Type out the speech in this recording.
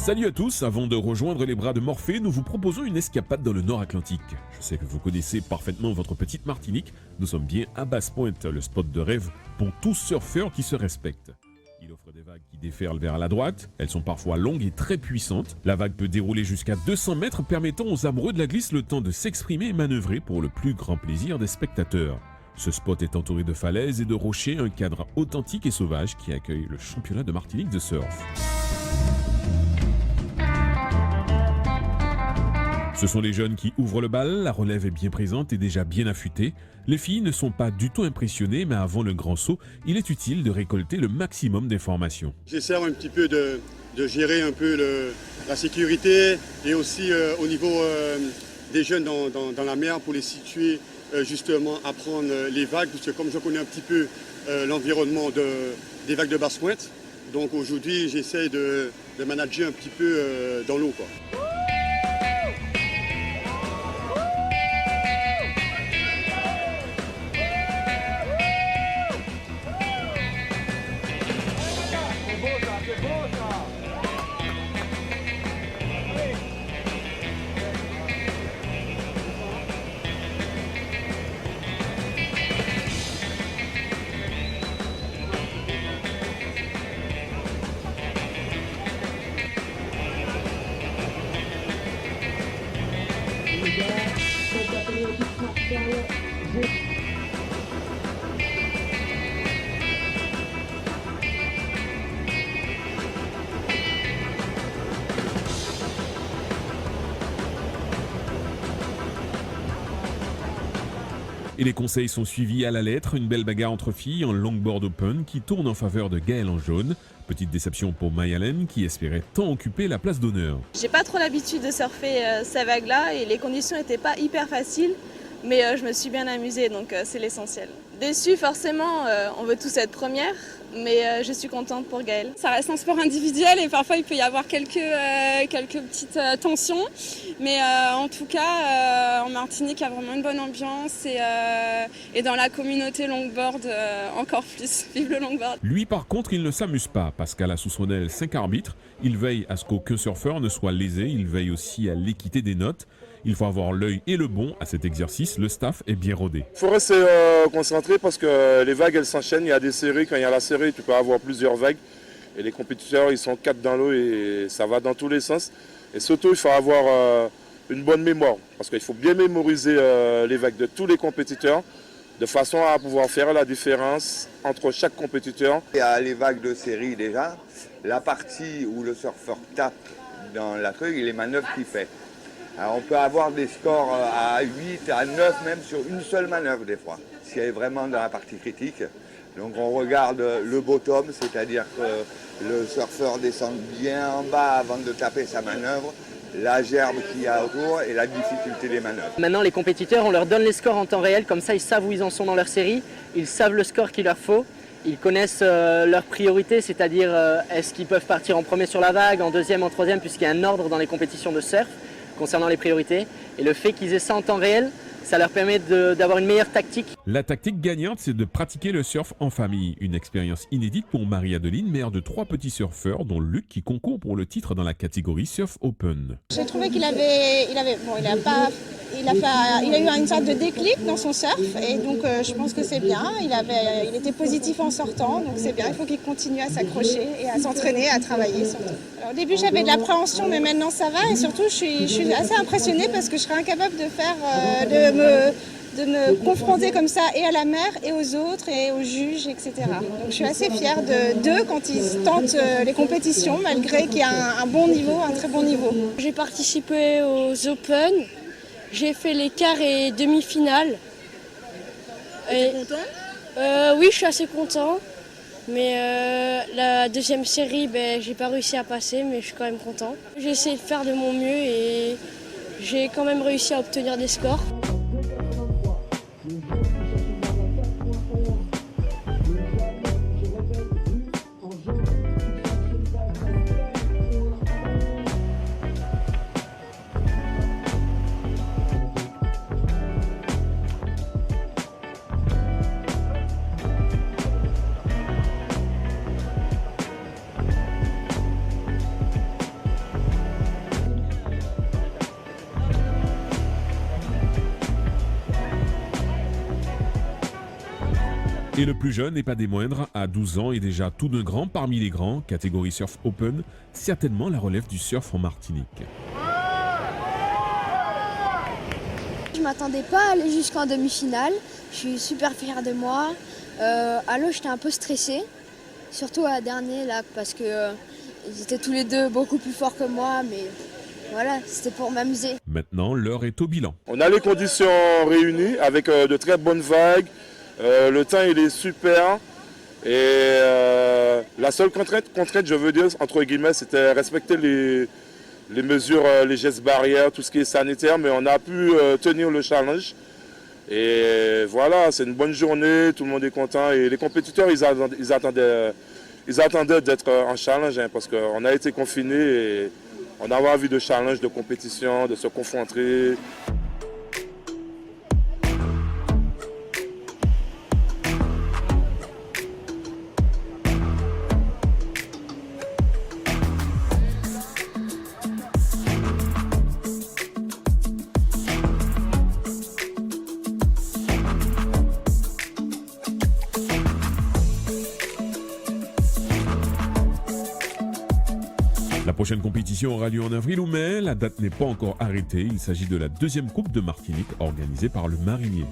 Salut à tous, avant de rejoindre les bras de Morphée, nous vous proposons une escapade dans le Nord Atlantique. Je sais que vous connaissez parfaitement votre petite Martinique, nous sommes bien à Basse-Pointe, le spot de rêve pour tout surfeur qui se respecte. Il offre des vagues qui déferlent vers la droite, elles sont parfois longues et très puissantes. La vague peut dérouler jusqu'à 200 mètres, permettant aux amoureux de la glisse le temps de s'exprimer et manœuvrer pour le plus grand plaisir des spectateurs. Ce spot est entouré de falaises et de rochers, un cadre authentique et sauvage qui accueille le championnat de Martinique de surf. Ce sont les jeunes qui ouvrent le bal, la relève est bien présente et déjà bien affûtée. Les filles ne sont pas du tout impressionnées, mais avant le grand saut, il est utile de récolter le maximum d'informations. J'essaie un petit peu de gérer un peu la sécurité et aussi au niveau des jeunes dans la mer pour les situer justement à prendre les vagues, parce que comme je connais un petit peu l'environnement des vagues de Basse-Pointe, donc aujourd'hui j'essaie de manager un petit peu dans l'eau, quoi. Et les conseils sont suivis à la lettre, une belle bagarre entre filles en longboard open qui tourne en faveur de Gaëlle en jaune. Petite déception pour Mayalen qui espérait tant occuper la place d'honneur. J'ai pas trop l'habitude de surfer ces vagues-là et les conditions n'étaient pas hyper faciles, mais je me suis bien amusée, donc c'est l'essentiel. Déçue forcément, on veut tous être première, mais je suis contente pour Gaëlle. Ça reste un sport individuel et parfois il peut y avoir quelques petites tensions, mais en tout cas en Martinique il y a vraiment une bonne ambiance et dans la communauté longboard encore plus. Vive le longboard. Lui par contre il ne s'amuse pas parce qu'à la sous son aile 5 arbitres, il veille à ce qu'aucun surfeur ne soit lésé, il veille aussi à l'équité des notes. Il faut avoir l'œil et le bon à cet exercice, le staff est bien rodé. Il faut rester concentré parce que les vagues elles s'enchaînent, il y a des séries, quand il y a la série tu peux avoir plusieurs vagues et les compétiteurs ils sont 4 dans l'eau et ça va dans tous les sens. Et surtout il faut avoir une bonne mémoire parce qu'il faut bien mémoriser les vagues de tous les compétiteurs de façon à pouvoir faire la différence entre chaque compétiteur. Il y a les vagues de série déjà, la partie où le surfeur tape dans la truc et les manœuvres qu'il fait. Alors on peut avoir des scores à 8, à 9 même sur une seule manœuvre des fois, si elle est vraiment dans la partie critique. Donc on regarde le bottom, c'est-à-dire que le surfeur descend bien en bas avant de taper sa manœuvre, la gerbe qu'il y a autour et la difficulté des manœuvres. Maintenant les compétiteurs, on leur donne les scores en temps réel, comme ça ils savent où ils en sont dans leur série, ils savent le score qu'il leur faut. Ils connaissent leurs priorités, c'est-à-dire est-ce qu'ils peuvent partir en premier sur la vague, en deuxième, en troisième, puisqu'il y a un ordre dans les compétitions de surf concernant les priorités. Et le fait qu'ils aient ça en temps réel, ça leur permet d'avoir une meilleure tactique. La tactique gagnante, c'est de pratiquer le surf en famille. Une expérience inédite pour Marie-Adeline, mère de 3 petits surfeurs, dont Luc qui concourt pour le titre dans la catégorie Surf Open. J'ai trouvé qu'il a eu une sorte de déclic dans son surf et donc je pense que c'est bien. Il était positif en sortant, donc c'est bien. Il faut qu'il continue à s'accrocher et à s'entraîner, à travailler surtout. Alors, au début j'avais de l'appréhension, mais maintenant ça va et surtout je suis assez impressionnée parce que je serais incapable de me confronter comme ça et à la mer et aux autres et aux juges, etc. Donc je suis assez fière d'eux quand ils tentent les compétitions malgré qu'il y a un bon niveau, un très bon niveau. J'ai participé aux Open, j'ai fait les quarts et demi-finales. T'es content ? Oui, je suis assez content. Mais la deuxième série, j'ai pas réussi à passer, mais je suis quand même content. J'ai essayé de faire de mon mieux et j'ai quand même réussi à obtenir des scores. Et le plus jeune n'est pas des moindres, à 12 ans et déjà tout d'un grand parmi les grands, catégorie surf open, certainement la relève du surf en Martinique. Je ne m'attendais pas à aller jusqu'en demi-finale. Je suis super fière de moi. À l'eau, j'étais un peu stressée, surtout à la dernière là, parce que ils étaient tous les deux beaucoup plus forts que moi, mais voilà, c'était pour m'amuser. Maintenant, l'heure est au bilan. On a les conditions réunies avec de très bonnes vagues. Le temps il est super. Et la seule contrainte, je veux dire, entre guillemets, c'était respecter les mesures, les gestes barrières, tout ce qui est sanitaire, mais on a pu tenir le challenge. Et voilà, c'est une bonne journée, tout le monde est content. Et les compétiteurs, ils attendaient d'être en challenge, hein, parce qu'on a été confinés et on avait envie de challenge, de compétition, de se confronter. La prochaine compétition aura lieu en avril ou mai. La date n'est pas encore arrêtée. Il s'agit de la deuxième Coupe de Martinique organisée par le Marinier.